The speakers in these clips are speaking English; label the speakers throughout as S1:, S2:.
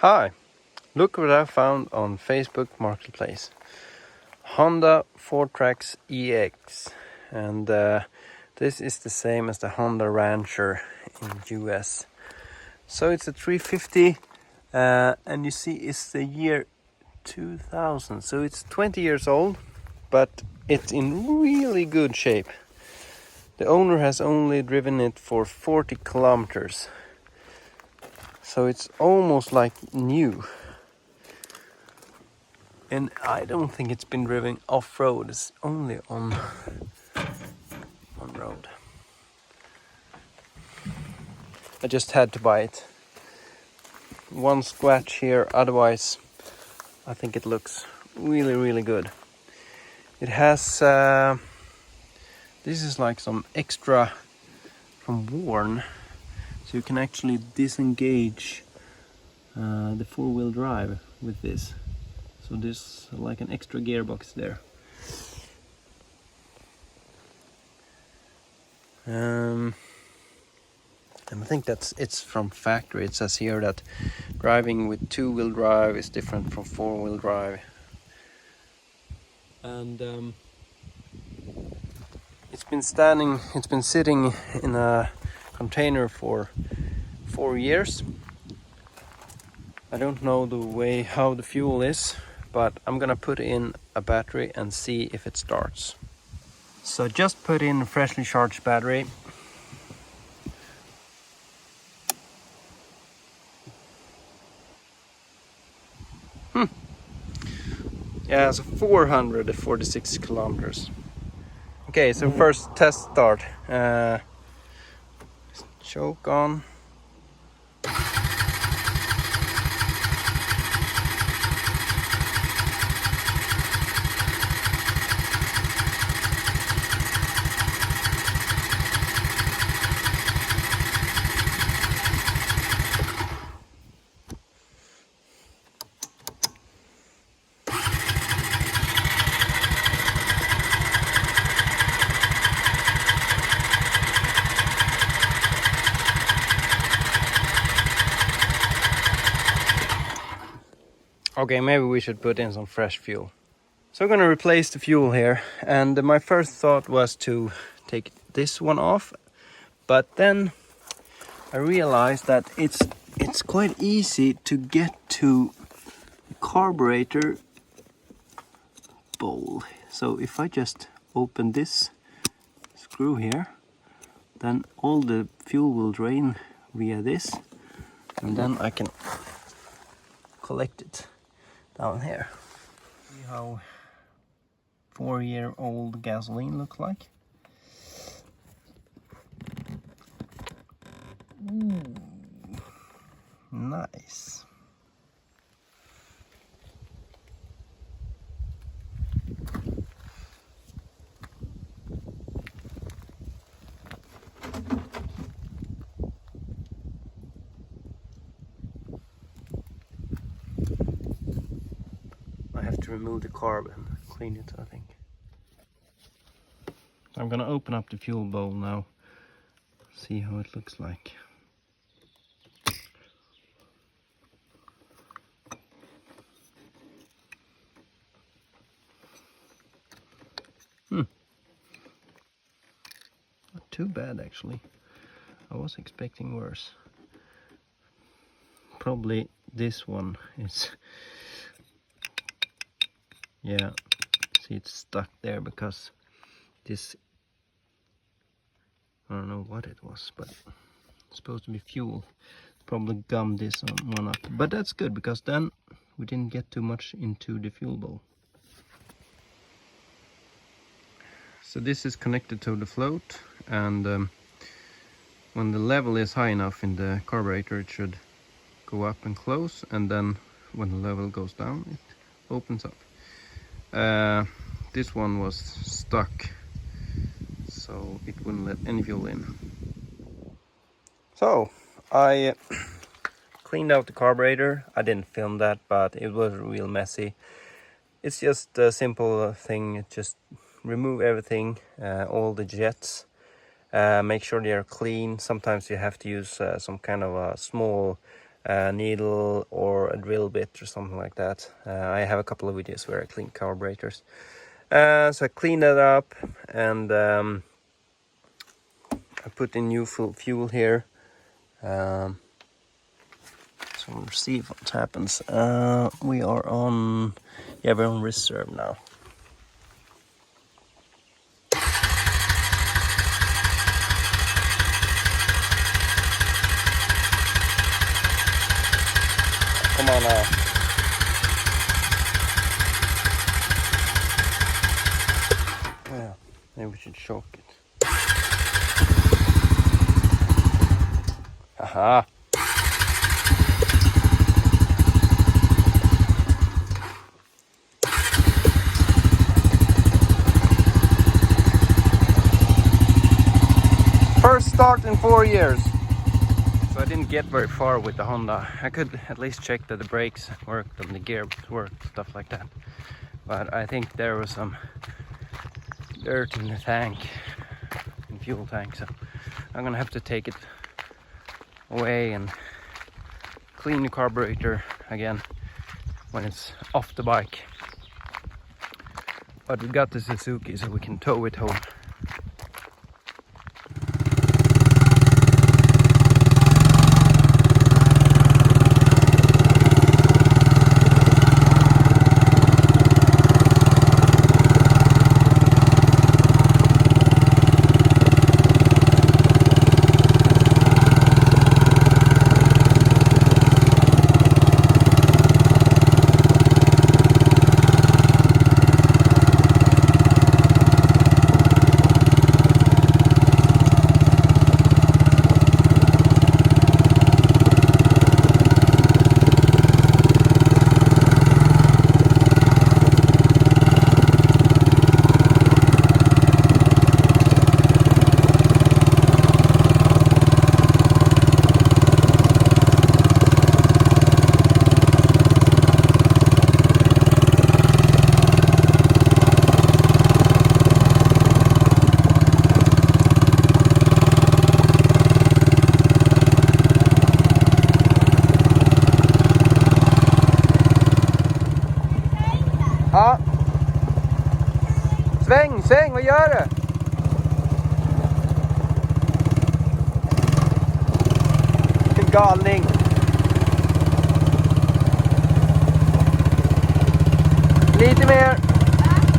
S1: Hi, look what I found on Facebook Marketplace. Honda Fourtrax EX, and this is the same as the Honda Rancher in US. So it's a 350 and you see it's the year 2000, so it's 20 years old, but it's in really good shape. The owner has only driven it for 40 kilometers, so it's almost like new. And I don't think it's been driven off-road, it's only on road. I just had to buy it. One scratch here, otherwise I think it looks really good. It has, this is like some extra from Warn, so you can actually disengage the four-wheel drive with this. So there's like an extra gearbox there. And I think it's from factory. It says here that driving with two-wheel drive is different from four-wheel drive. And it's been sitting in a container for 4 years. I don't know how the fuel is, but I'm gonna put in a battery and see if it starts. So just put in a freshly charged battery. Yeah, so 446 kilometers. Okay, so first test start. Choke on. Okay, maybe we should put in some fresh fuel. So I'm gonna replace the fuel here, and my first thought was to take this one off, but then I realized that it's quite easy to get to the carburetor bowl. So if I just open this screw here, then all the fuel will drain via this, and then I can collect it down here. See how 4-year-old gasoline looks like. Ooh, nice. I have to remove the carb and clean it, I think. So I'm gonna open up the fuel bowl now, see how it looks like. Not too bad actually. I was expecting worse. Probably this one is, yeah, see it's stuck there because this, I don't know what it was, but it's supposed to be fuel. Probably gummed this one up, but that's good because then we didn't get too much into the fuel bowl. So this is connected to the float, and when the level is high enough in the carburetor, it should go up and close, and then when the level goes down, it opens up. This one was stuck, so it wouldn't let any fuel in. So I cleaned out the carburetor. I didn't film that, but it was real messy. It's just a simple thing. Just remove everything, all the jets, make sure they are clean. Sometimes you have to use some kind of a small a needle or a drill bit or something like that. I have a couple of videos where I clean carburetors. So I cleaned that up, and I put in new fuel here. So we'll see what happens. We are on, yeah, we're on reserve now. Come on now. Yeah, maybe we should choke it. Aha! First start in 4 years. So I didn't get very far with the Honda. I could at least check that the brakes worked and the gear worked, stuff like that. But I think there was some dirt in the tank, in fuel tank. So I'm gonna have to take it away and clean the carburetor again when it's off the bike. But we got the Suzuki, so we can tow it home. Ja. Sväng, sväng, vad gör du? Vilken galning. Lite mer.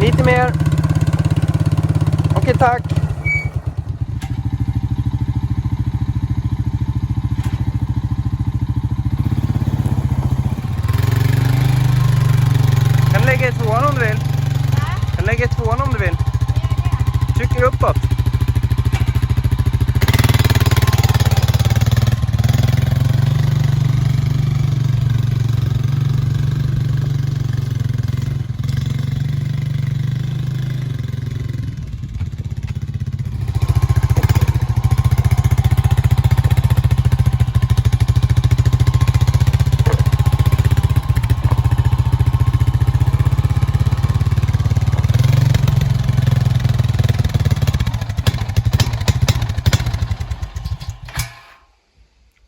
S1: Lite mer. Okej, tack. Kan lägga i tvåan om du vill. Kan lägga i tvåan om du vill. Trycker uppåt.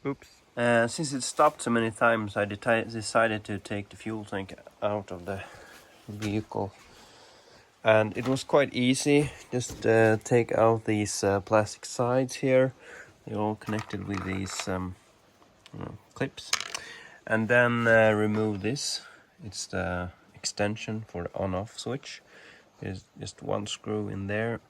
S1: Oops. Since it stopped so many times, I decided to take the fuel tank out of the vehicle. And it was quite easy. Just take out these plastic sides here. They're all connected with these clips. And then remove this. It's the extension for the on-off switch. There's just one screw in there.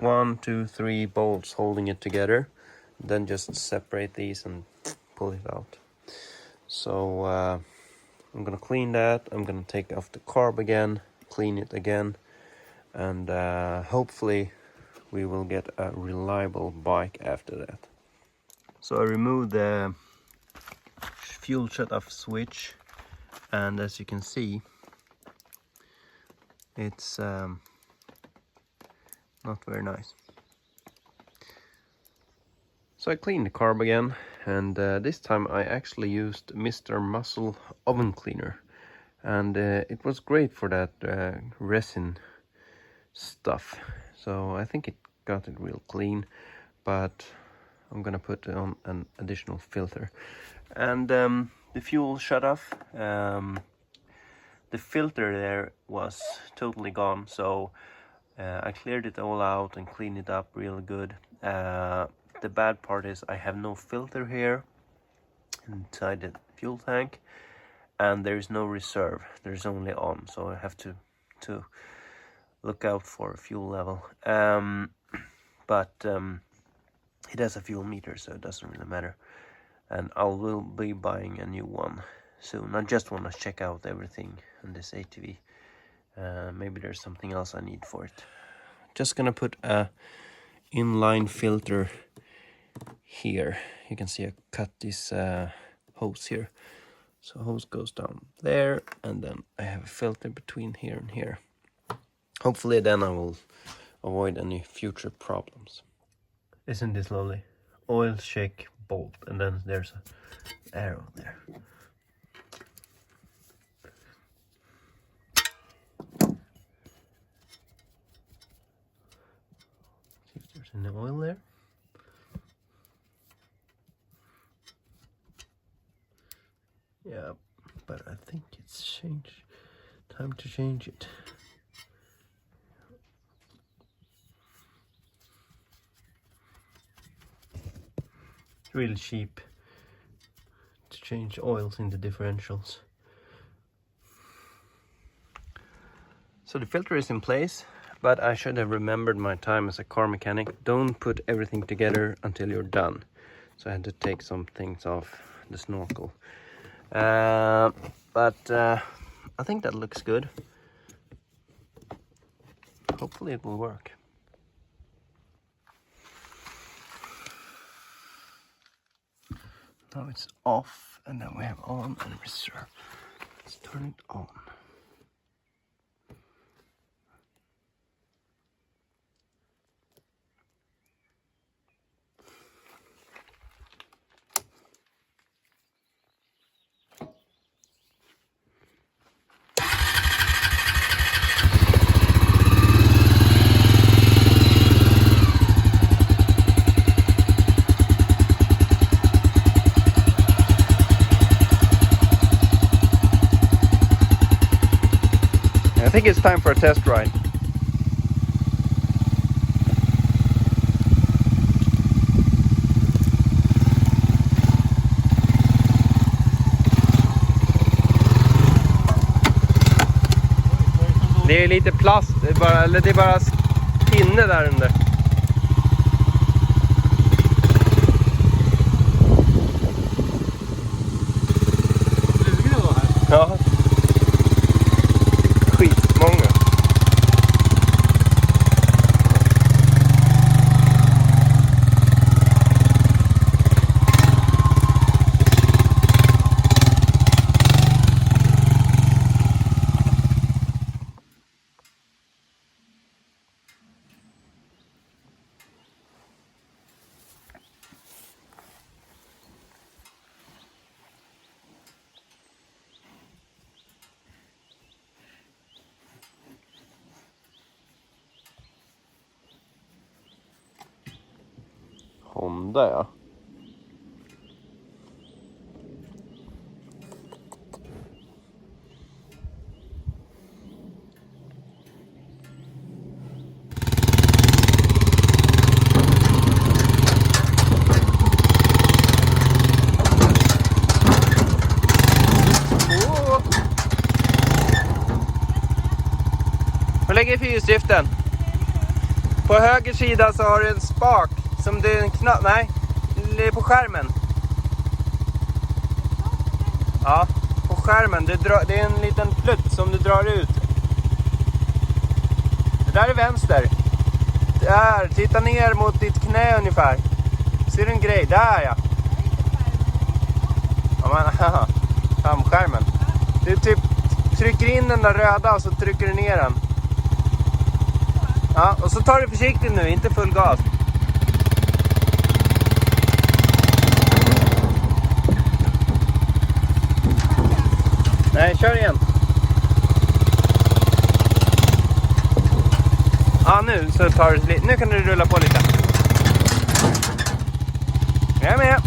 S1: 1, 2, 3 bolts holding it together. Then just separate these and pull it out. So I'm gonna clean that. I'm gonna take off the carb again, clean it again, and hopefully we will get a reliable bike after that. So I removed the fuel shut-off switch, and as you can see, it's not very nice. So I cleaned the carb again, and this time I actually used Mr. Muscle oven cleaner, and it was great for that resin stuff. So I think it got it real clean, but I'm gonna put on an additional filter. And the fuel shut off. The filter there was totally gone, so I cleared it all out and cleaned it up real good. The bad part is I have no filter here inside the fuel tank, and there's no reserve, there's only on, so I have to look out for a fuel level. But it has a fuel meter, so it doesn't really matter, and I will be buying a new one soon. I just want to check out everything on this ATV. Maybe there's something else I need for it. Just gonna put a inline filter here. You can see I cut this hose here, so hose goes down there, and then I have a filter between here and here. Hopefully then I will avoid any future problems. Isn't this lovely? Oil, shake, bolt, and then there's an arrow there. See if there's any oil there. Yeah, but I think it's time to change it. It's really cheap to change oils in the differentials. So the filter is in place, but I should have remembered my time as a car mechanic. Don't put everything together until you're done. So I had to take some things off the snorkel. But I think that looks good. Hopefully it will work. Now it's off, and then we have on and reserve. Let's turn it on. I think it's time for a test ride. Det är lite plast, det är bara pinne där under. Ja. Skitmånga. Honda, ja. Vad lägger fyrhjulsdriften? På höger sida så har du en spak. Som det är en knapp, nej, det är på skärmen. Ja, på skärmen. Det är en liten plutt som du drar ut. Det där är vänster. Där, titta ner mot ditt knä ungefär. Ser du en grej? Där, ja. Ja, men, framskärmen. Du typ trycker in den där röda och så trycker du ner den. Ja, och så tar du försiktigt nu, inte full gas. Nej, kör igen. Ja, nu så tar du, nu kan du rulla på lite. Come here.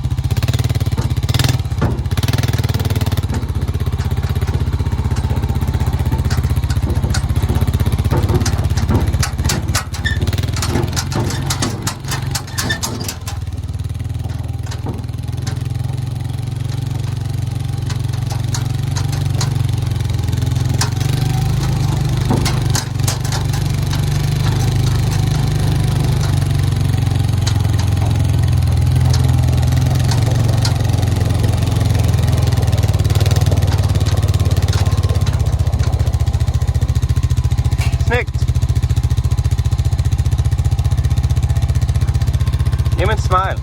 S1: Give me a smile.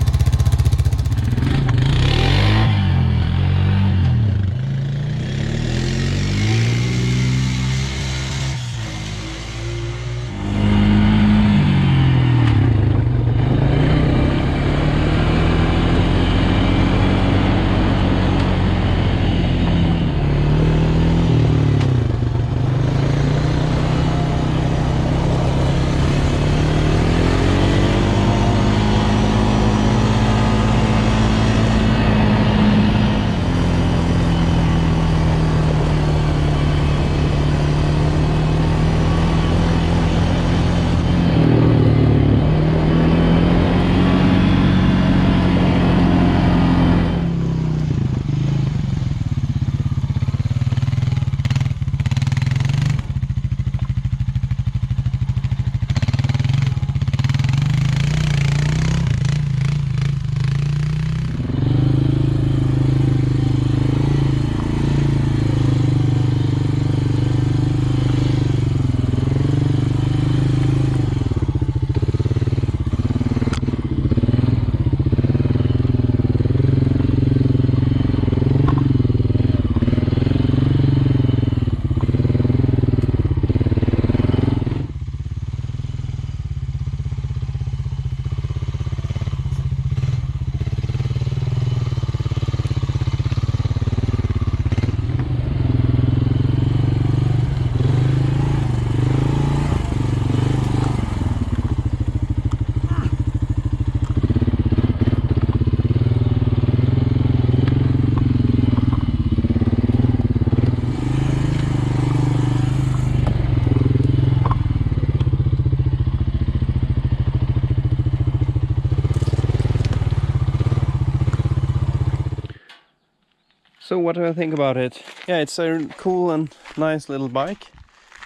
S1: So what do I think about it? Yeah, it's a cool and nice little bike.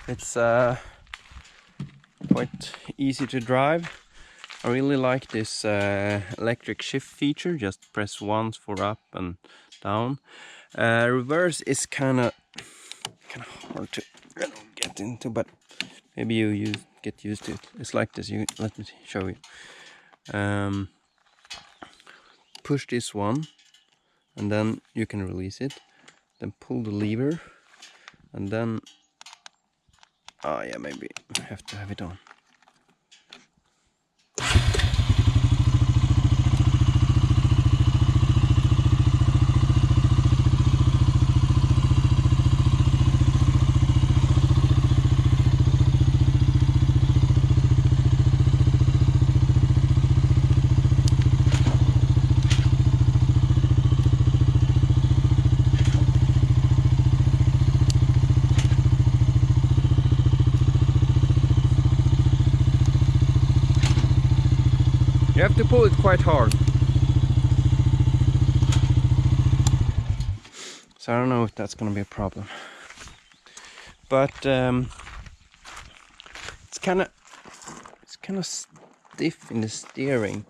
S1: It's quite easy to drive. I really like this electric shift feature. Just press once for up and down. Reverse is kind of hard to get into, but maybe you get used to it. It's like this. Let me show you. Push this one, and then you can release it. Then pull the lever, and then yeah, maybe I have to have it on. You have to pull it quite hard. So I don't know if that's gonna be a problem. But it's kind of stiff in the steering,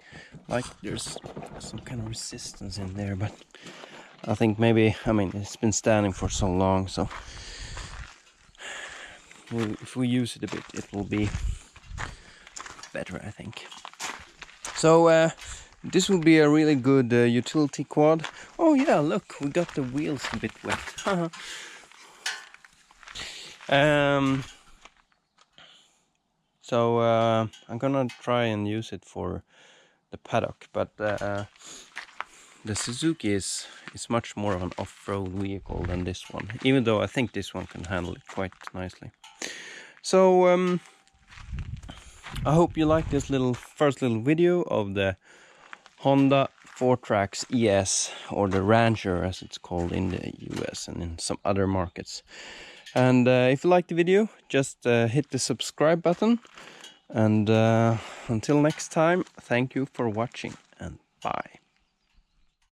S1: like there's some kind of resistance in there. But I think maybe, I mean, it's been standing for so long, so if we use it a bit, it will be better, I think. So this will be a really good utility quad. Oh yeah, look, we got the wheels a bit wet. So I'm gonna try and use it for the paddock, but the Suzuki is much more of an off-road vehicle than this one, even though I think this one can handle it quite nicely. So I hope you like this first little video of the Honda Fourtrax ES, or the Rancher as it's called in the US and in some other markets. And if you like the video, just hit the subscribe button. And until next time, thank you for watching and bye.